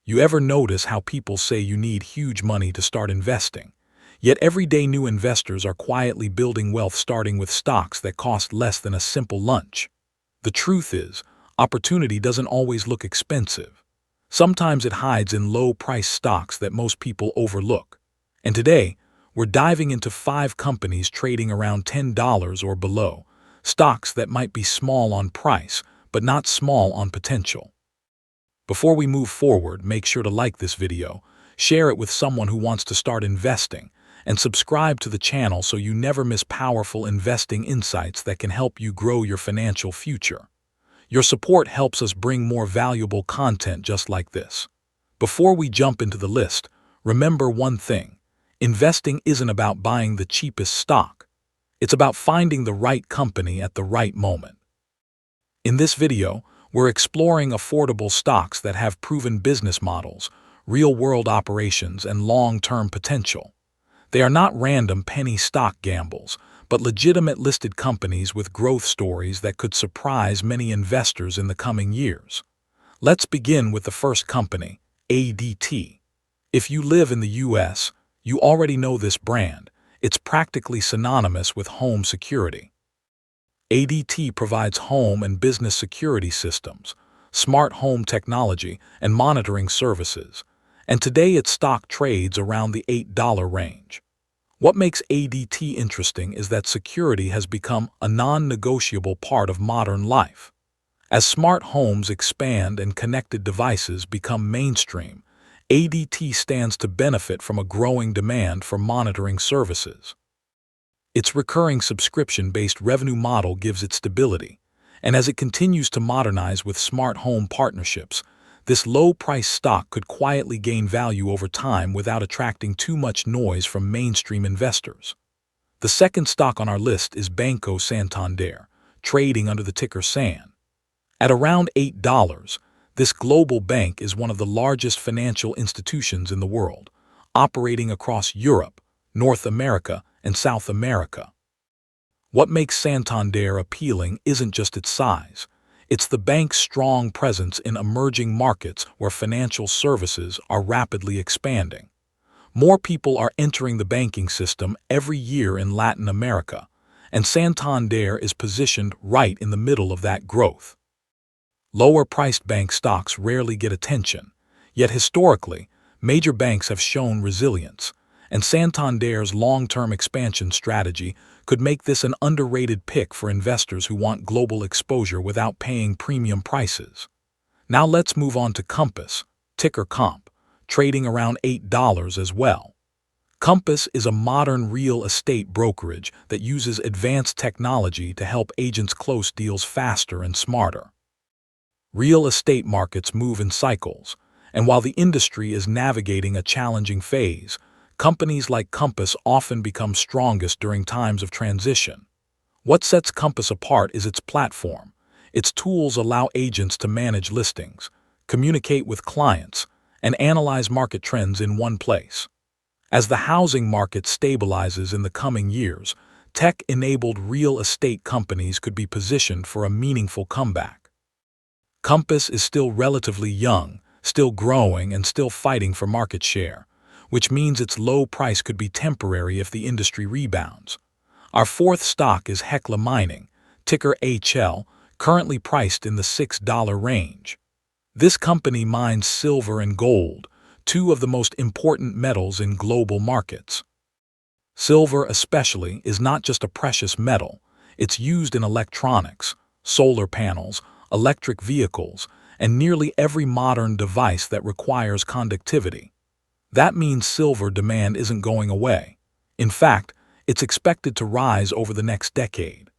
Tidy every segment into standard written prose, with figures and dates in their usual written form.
You ever notice how people say you need huge money to start investing? Yet everyday new investors are quietly building wealth starting with stocks that cost less than a simple lunch. The truth is, opportunity doesn't always look expensive. Sometimes it hides in low-priced stocks that most people overlook. And today, we're diving into 5 companies trading around $10 or below, stocks that might be small on price, but not small on potential. Before we move forward, make sure to like this video, share it with someone who wants to start investing, and subscribe to the channel so you never miss powerful investing insights that can help you grow your financial future. Your support helps us bring more valuable content just like this. Before we jump into the list, remember one thing: investing isn't about buying the cheapest stock. It's about finding the right company at the right moment. In this video, we're exploring affordable stocks that have proven business models, real-world operations, and long-term potential. They are not random penny stock gambles, but legitimate listed companies with growth stories that could surprise many investors in the coming years. Let's begin with the first company, ADT. If you live in the US, you already know this brand. It's practically synonymous with home security. ADT provides home and business security systems, smart home technology, and monitoring services, and today its stock trades around the $8 range. What makes ADT interesting is that security has become a non-negotiable part of modern life. As smart homes expand and connected devices become mainstream, ADT stands to benefit from a growing demand for monitoring services. Its recurring subscription-based revenue model gives it stability, and as it continues to modernize with smart home partnerships, this low-price stock could quietly gain value over time without attracting too much noise from mainstream investors. The second stock on our list is Banco Santander, trading under the ticker SAN. At around $8, this global bank is one of the largest financial institutions in the world, operating across Europe, North America, and South America. What makes Santander appealing isn't just its size. It's the bank's strong presence in emerging markets where financial services are rapidly expanding. More people are entering the banking system every year in Latin America, and Santander is positioned right in the middle of that growth. Lower-priced bank stocks rarely get attention, yet historically, major banks have shown resilience, and Santander's long-term expansion strategy could make this an underrated pick for investors who want global exposure without paying premium prices. Now let's move on to Compass, ticker COMP, trading around $8 as well. Compass is a modern real estate brokerage that uses advanced technology to help agents close deals faster and smarter. Real estate markets move in cycles, and while the industry is navigating a challenging phase, companies like Compass often become strongest during times of transition. What sets Compass apart is its platform. Its tools allow agents to manage listings, communicate with clients, and analyze market trends in one place. As the housing market stabilizes in the coming years, tech-enabled real estate companies could be positioned for a meaningful comeback. Compass is still relatively young, still growing, and still fighting for market share, which means its low price could be temporary if the industry rebounds. Our fourth stock is Hecla Mining, ticker HL, currently priced in the $6 range. This company mines silver and gold, two of the most important metals in global markets. Silver especially is not just a precious metal, it's used in electronics, solar panels, electric vehicles, and nearly every modern device that requires conductivity. That means silver demand isn't going away. In fact, it's expected to rise over the next decade.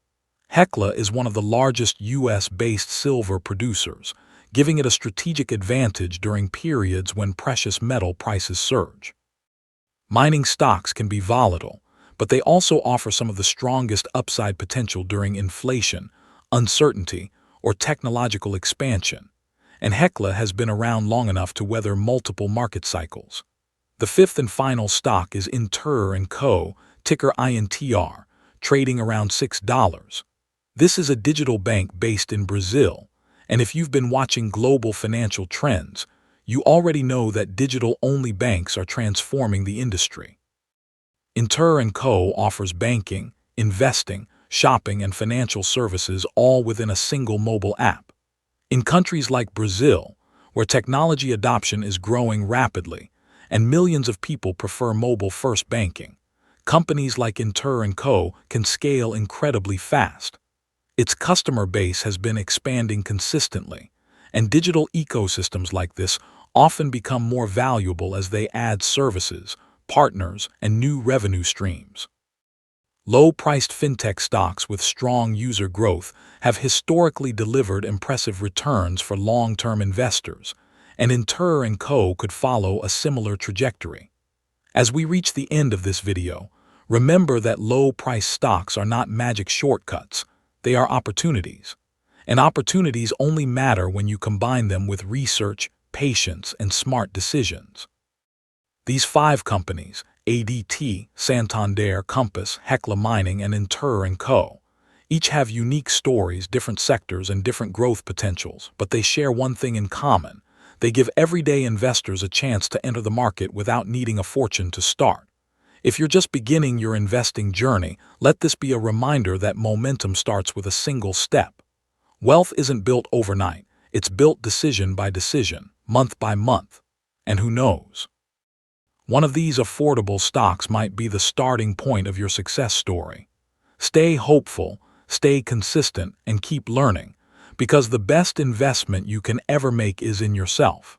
Hecla is one of the largest US-based silver producers, giving it a strategic advantage during periods when precious metal prices surge. Mining stocks can be volatile, but they also offer some of the strongest upside potential during inflation, uncertainty, or technological expansion, and Hecla has been around long enough to weather multiple market cycles. The fifth and final stock is Inter & Co., ticker INTR, trading around $6. This is a digital bank based in Brazil, and if you've been watching global financial trends, you already know that digital-only banks are transforming the industry. Inter & Co. offers banking, investing, shopping, and financial services all within a single mobile app. In countries like Brazil, where technology adoption is growing rapidly and millions of people prefer mobile-first banking, companies like Inter & Co. can scale incredibly fast. Its customer base has been expanding consistently, and digital ecosystems like this often become more valuable as they add services, partners, and new revenue streams. Low-priced fintech stocks with strong user growth have historically delivered impressive returns for long-term investors, and Inter & Co. could follow a similar trajectory. As we reach the end of this video, remember that low-priced stocks are not magic shortcuts, they are opportunities. And opportunities only matter when you combine them with research, patience, and smart decisions. These 5 companies, ADT, Santander, Compass, Hecla Mining, and Inter & Co., each have unique stories, different sectors, and different growth potentials, but they share one thing in common. They give everyday investors a chance to enter the market without needing a fortune to start. If you're just beginning your investing journey, let this be a reminder that momentum starts with a single step. Wealth isn't built overnight, it's built decision by decision, month by month. And who knows? One of these affordable stocks might be the starting point of your success story. Stay hopeful, stay consistent, and keep learning, because the best investment you can ever make is in yourself.